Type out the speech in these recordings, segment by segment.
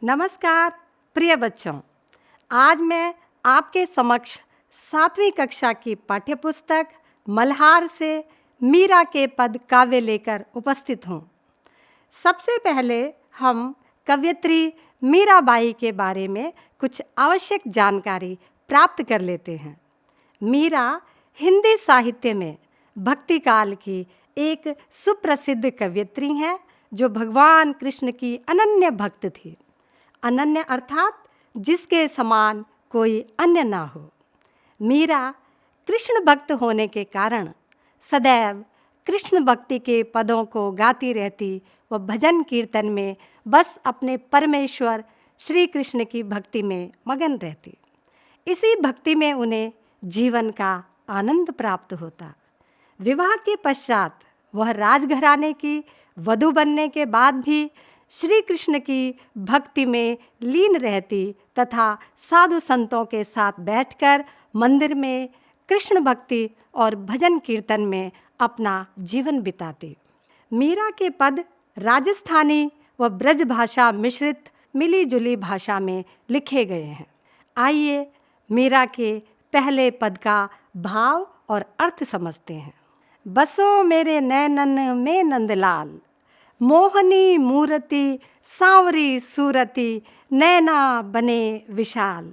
नमस्कार प्रिय बच्चों, आज मैं आपके समक्ष 7वीं कक्षा की पाठ्यपुस्तक मल्हार से मीरा के पद काव्य लेकर उपस्थित हूँ। सबसे पहले हम कवयित्री मीराबाई के बारे में कुछ आवश्यक जानकारी प्राप्त कर लेते हैं। मीरा हिंदी साहित्य में भक्ति काल की एक सुप्रसिद्ध कवयित्री हैं जो भगवान कृष्ण की अनन्य भक्त थी। अनन्य अर्थात जिसके समान कोई अन्य ना हो। मीरा कृष्ण भक्त होने के कारण सदैव कृष्ण भक्ति के पदों को गाती रहती व भजन कीर्तन में बस अपने परमेश्वर श्री कृष्ण की भक्ति में मगन रहती। इसी भक्ति में उन्हें जीवन का आनंद प्राप्त होता। विवाह के पश्चात वह राजघराने की वधू बनने के बाद भी श्री कृष्ण की भक्ति में लीन रहती तथा साधु संतों के साथ बैठकर मंदिर में कृष्ण भक्ति और भजन कीर्तन में अपना जीवन बिताती। मीरा के पद राजस्थानी व ब्रज भाषा मिश्रित मिली जुली भाषा में लिखे गए हैं। आइए मीरा के पहले पद का भाव और अर्थ समझते हैं। बसो मेरे नैनन में नंदलाल, मोहनी मूरति सांवरी सूरति, नैना बने विशाल।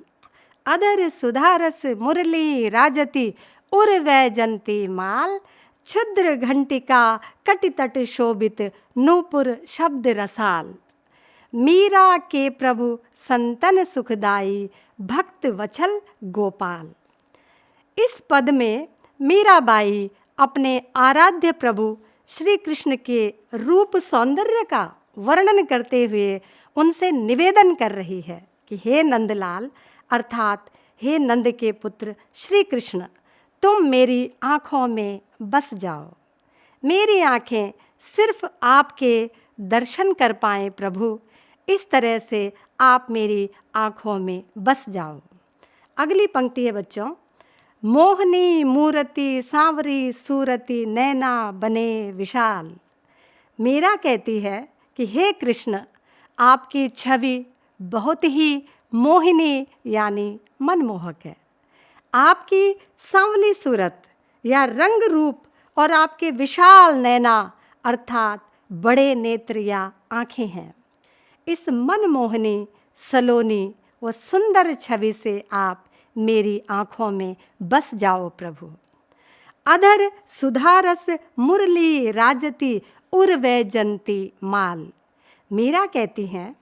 अधर सुधारस मुरली राजति, उर वैजंती माल। क्षुद्र घंटिका कटितट शोभित, नूपुर शब्द रसाल। मीरा के प्रभु संतन सुखदाई, भक्त वचल गोपाल। इस पद में मीराबाई अपने आराध्य प्रभु श्री कृष्ण के रूप सौंदर्य का वर्णन करते हुए उनसे निवेदन कर रही है कि हे नंदलाल अर्थात हे नंद के पुत्र श्री कृष्ण, तुम मेरी आँखों में बस जाओ। मेरी आँखें सिर्फ आपके दर्शन कर पाएँ प्रभु, इस तरह से आप मेरी आँखों में बस जाओ। अगली पंक्ति है बच्चों, मोहनी मूरति सांवरी सूरति, नैना बने विशाल। मीरा कहती है कि हे कृष्ण, आपकी छवि बहुत ही मोहिनी यानी मनमोहक है। आपकी सांवली सूरत या रंग रूप और आपके विशाल नैना अर्थात बड़े नेत्र या आँखें हैं। इस मनमोहनी सलोनी व सुंदर छवि से आप मेरी आँखों में बस जाओ प्रभु। अधर सुधारस मुरली राजति, उर वैजंती माल। मीरा कहती हैं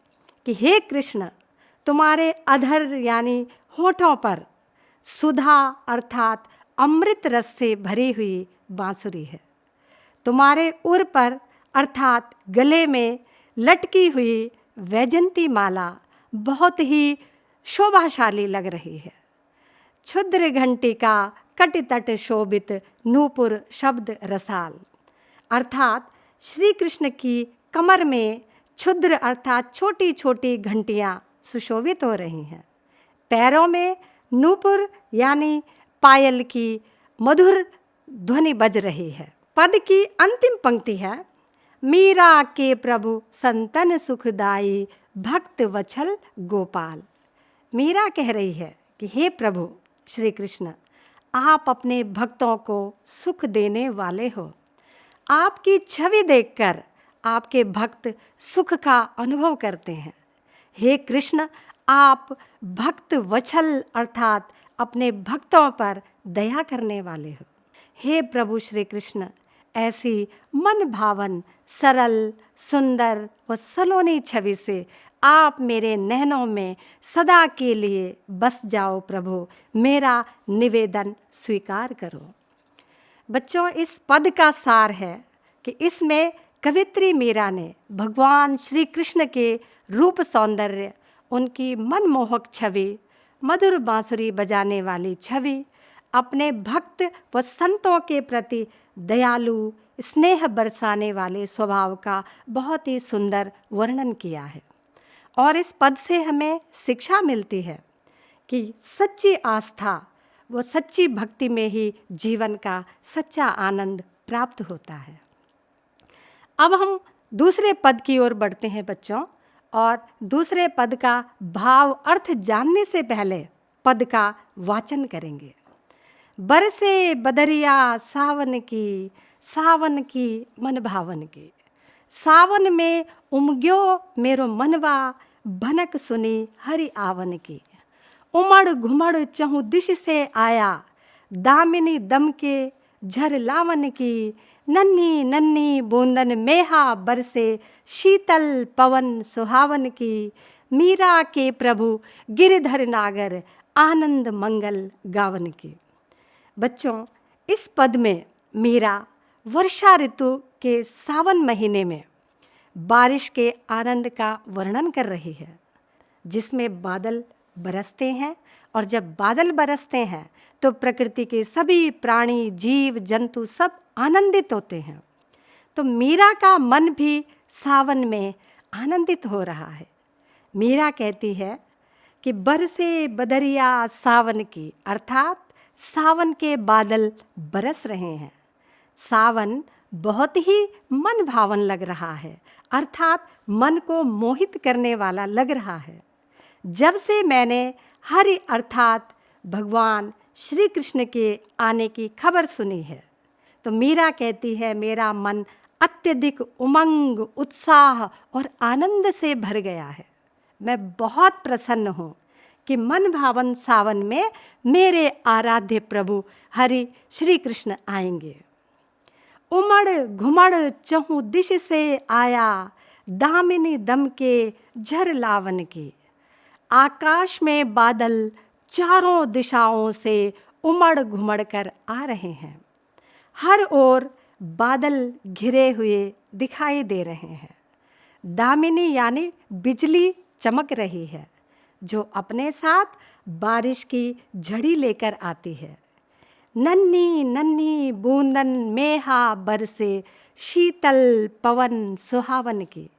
कि हे कृष्ण, तुम्हारे अधर यानी होठों पर सुधा अर्थात अमृत रस से भरी हुई बांसुरी है। तुम्हारे उर पर अर्थात गले में लटकी हुई वैजंती माला बहुत ही शोभाशाली लग रही है। क्षुद्र घंटिका कटितट शोभित, नूपुर शब्द रसाल। अर्थात श्री कृष्ण की कमर में क्षुद्र अर्थात छोटी छोटी घंटियाँ सुशोभित हो रही हैं। पैरों में नूपुर यानी पायल की मधुर ध्वनि बज रही है। पद की अंतिम पंक्ति है, मीरा के प्रभु संतन सुखदाई, भक्त वचल गोपाल। मीरा कह रही है कि हे प्रभु श्री कृष्ण, आप अपने भक्तों को सुख देने वाले हो। आपकी छवि देखकर आपके भक्त सुख का अनुभव करते हैं। हे कृष्ण, आप भक्त वचल अर्थात अपने भक्तों पर दया करने वाले हो। हे प्रभु श्री कृष्ण, ऐसी मन भावन सरल सुंदर व सलोनी छवि से आप मेरे नैनों में सदा के लिए बस जाओ प्रभु, मेरा निवेदन स्वीकार करो। बच्चों, इस पद का सार है कि इसमें कवयित्री मीरा ने भगवान श्री कृष्ण के रूप सौंदर्य, उनकी मनमोहक छवि, मधुर बांसुरी बजाने वाली छवि, अपने भक्त व संतों के प्रति दयालु स्नेह बरसाने वाले स्वभाव का बहुत ही सुंदर वर्णन किया है। और इस पद से हमें शिक्षा मिलती है कि सच्ची आस्था व सच्ची भक्ति में ही जीवन का सच्चा आनंद प्राप्त होता है। अब हम दूसरे पद की ओर बढ़ते हैं बच्चों, और दूसरे पद का भाव अर्थ जानने से पहले पद का वाचन करेंगे। बरसे बदरिया सावन की मन भावन की। सावन में उमग्यो मेरो मनवा, भनक सुनी हरि आवन की। उमड़ घुमड़ चहु दिश से आया, दामिनी दम के झर लावन की। नन्ही नन्ही बूंदन मेहा बरसे, शीतल पवन सुहावन की। मीरा के प्रभु गिरधर नागर, आनंद मंगल गावन की। बच्चों, इस पद में मीरा वर्षा ऋतु के सावन महीने में बारिश के आनंद का वर्णन कर रही है, जिसमें बादल बरसते हैं, और जब बादल बरसते हैं तो प्रकृति के सभी प्राणी जीव जंतु सब आनंदित होते हैं। तो मीरा का मन भी सावन में आनंदित हो रहा है। मीरा कहती है कि बरसे बदरिया सावन की, अर्थात सावन के बादल बरस रहे हैं। सावन बहुत ही मन भावन लग रहा है, अर्थात मन को मोहित करने वाला लग रहा है। जब से मैंने हरि अर्थात भगवान श्री कृष्ण के आने की खबर सुनी है, तो मीरा कहती है मेरा मन अत्यधिक उमंग, उत्साह और आनंद से भर गया है। मैं बहुत प्रसन्न हूँ कि मन भावन सावन में मेरे आराध्य प्रभु हरि श्री कृष्ण आएंगे। उमड़ घुमड़ चहु दिश से आया, दामिनी दम के झर लावन की। आकाश में बादल चारों दिशाओं से उमड़ घुमड़ कर आ रहे हैं। हर ओर बादल घिरे हुए दिखाई दे रहे हैं। दामिनी यानी बिजली चमक रही है, जो अपने साथ बारिश की झड़ी लेकर आती है। नन्ही नन्ही बूंदन मेहा बरसे, शीतल पवन सुहावन की।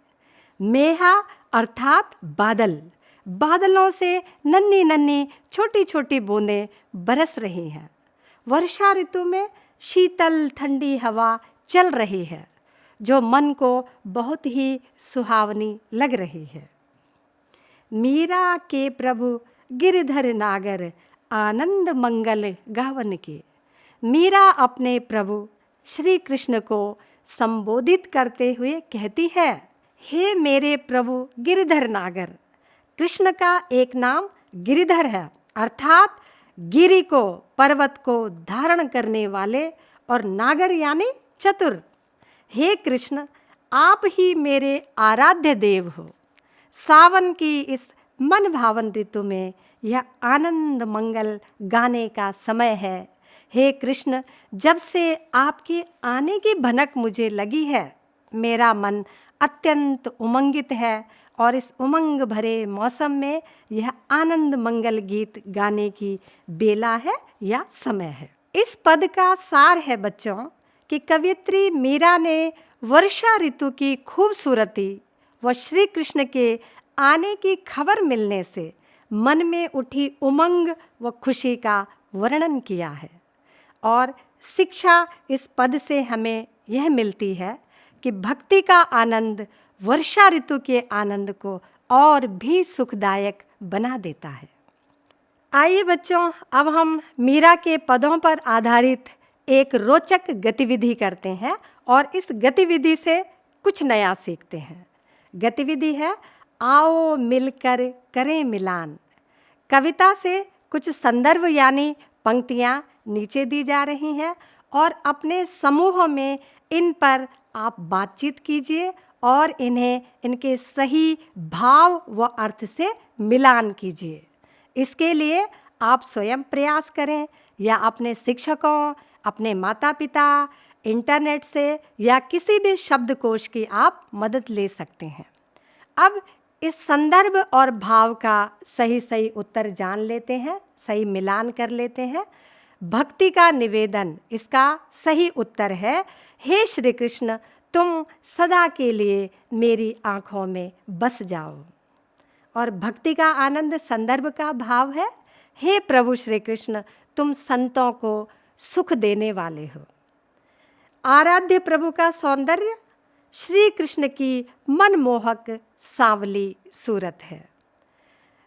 मेहा अर्थात बादल, बादलों से नन्ही नन्ही छोटी छोटी बूंदें बरस रही हैं। वर्षा ऋतु में शीतल ठंडी हवा चल रही है, जो मन को बहुत ही सुहावनी लग रही है। मीरा के प्रभु गिरधर नागर, आनंद मंगल गावन की। मीरा अपने प्रभु श्री कृष्ण को संबोधित करते हुए कहती है, हे मेरे प्रभु गिरधर नागर। कृष्ण का एक नाम गिरिधर है, अर्थात गिरि को, पर्वत को धारण करने वाले, और नागर यानी चतुर। हे कृष्ण, आप ही मेरे आराध्य देव हो। सावन की इस मन भावन ऋतु में यह आनंद मंगल गाने का समय है। हे कृष्ण, जब से आपके आने की भनक मुझे लगी है, मेरा मन अत्यंत उमंगित है, और इस उमंग भरे मौसम में यह आनंद मंगल गीत गाने की बेला है या समय है। इस पद का सार है बच्चों कि कवयित्री मीरा ने वर्षा ऋतु की खूबसूरती व श्री कृष्ण के आने की खबर मिलने से मन में उठी उमंग व खुशी का वर्णन किया है। और शिक्षा इस पद से हमें यह मिलती है कि भक्ति का आनंद वर्षा ऋतु के आनंद को और भी सुखदायक बना देता है। आइए बच्चों, अब हम मीरा के पदों पर आधारित एक रोचक गतिविधि करते हैं और इस गतिविधि से कुछ नया सीखते हैं। गतिविधि है आओ मिलकर करें मिलान। कविता से कुछ संदर्भ यानी पंक्तियाँ नीचे दी जा रही हैं और अपने समूह में इन पर आप बातचीत कीजिए और इन्हें इनके सही भाव व अर्थ से मिलान कीजिए। इसके लिए आप स्वयं प्रयास करें या अपने शिक्षकों, अपने माता पिता, इंटरनेट से या किसी भी शब्दकोश की आप मदद ले सकते हैं। अब इस संदर्भ और भाव का सही उत्तर जान लेते हैं, सही मिलान कर लेते हैं। भक्ति का निवेदन, इसका सही उत्तर है, हे श्री कृष्ण, तुम सदा के लिए मेरी आँखों में बस जाओ। और भक्ति का आनंद संदर्भ का भाव है, हे प्रभु श्री कृष्ण, तुम संतों को सुख देने वाले हो। आराध्य प्रभु का सौंदर्य, श्री कृष्ण की मनमोहक सांवली सूरत है।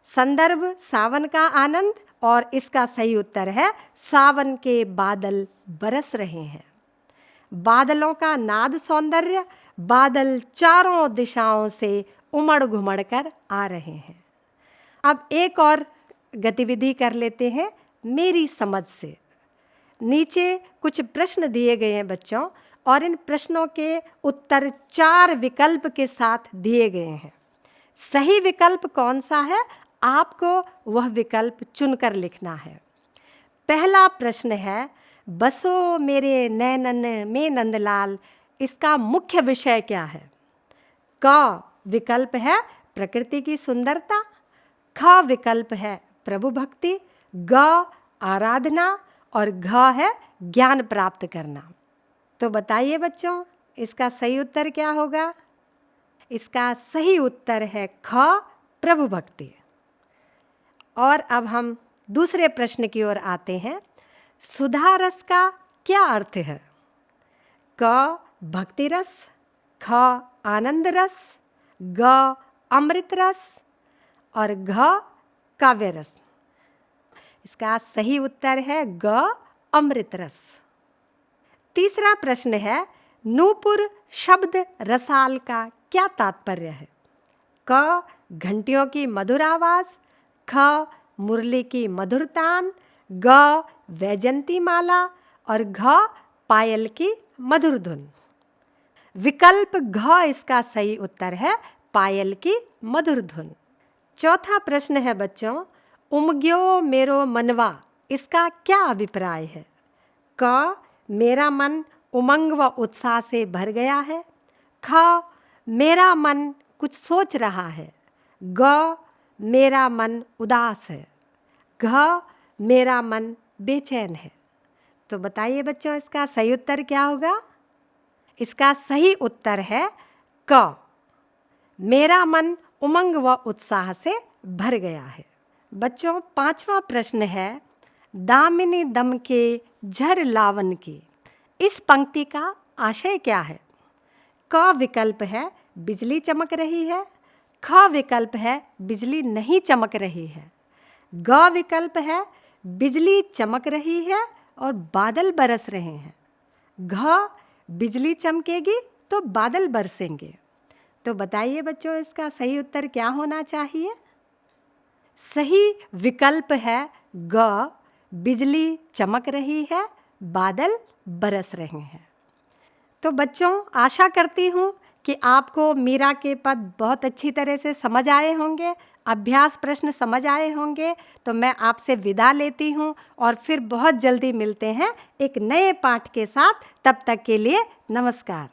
संदर्भ सावन का आनंद और इसका सही उत्तर है सावन के बादल बरस रहे हैं। बादलों का नाद सौंदर्य, बादल चारों दिशाओं से उमड़ घुमड़ कर आ रहे हैं। अब एक और गतिविधि कर लेते हैं मेरी समझ से। नीचे कुछ प्रश्न दिए गए हैं बच्चों, और इन प्रश्नों के उत्तर 4 विकल्प के साथ दिए गए हैं। सही विकल्प कौन सा है, आपको वह विकल्प चुनकर लिखना है। पहला प्रश्न है, बसो मेरे नैनन में नंदलाल, इसका मुख्य विषय क्या है? क विकल्प है प्रकृति की सुंदरता, ख विकल्प है प्रभु भक्ति, ग आराधना और घ है ज्ञान प्राप्त करना। तो बताइए बच्चों, इसका सही उत्तर क्या होगा? इसका सही उत्तर है ख प्रभु भक्ति। और अब हम दूसरे प्रश्न की ओर आते हैं। सुधा रस का क्या अर्थ है? क भक्ति रस, ख आनंद रस, ग अमृत रस और घ काव्य रस। इसका सही उत्तर है ग अमृत रस। तीसरा प्रश्न है, नूपुर शब्द रसाल का क्या तात्पर्य है? क घंटियों की मधुर आवाज, ख मुरली की मधुर तान, ग वैजंती माला और घ पायल की मधुर धुन। विकल्प घ इसका सही उत्तर है पायल की मधुर धुन। चौथा प्रश्न है बच्चों, उमग्यो मेरो मनवा, इसका क्या अभिप्राय है? क मेरा मन उमंग व उत्साह से भर गया है, ख मेरा मन कुछ सोच रहा है, ग मेरा मन उदास है, घ मेरा मन बेचैन है। तो बताइए बच्चों, इसका सही उत्तर क्या होगा? इसका सही उत्तर है क मेरा मन उमंग व उत्साह से भर गया है। बच्चों, पांचवा प्रश्न है, दामिनी दम के झर लावन की, इस पंक्ति का आशय क्या है? क विकल्प है बिजली चमक रही है, ख विकल्प है बिजली नहीं चमक रही है, ग विकल्प है बिजली चमक रही है और बादल बरस रहे हैं, घ बिजली चमकेगी तो बादल बरसेंगे। तो बताइए बच्चों, इसका सही उत्तर क्या होना चाहिए? सही विकल्प है ग बिजली चमक रही है, बादल बरस रहे हैं। तो बच्चों, आशा करती हूँ कि आपको मीरा के पद बहुत अच्छी तरह से समझ आए होंगे, अभ्यास प्रश्न समझ आए होंगे। तो मैं आपसे विदा लेती हूँ और फिर बहुत जल्दी मिलते हैं एक नए पाठ के साथ। तब तक के लिए नमस्कार।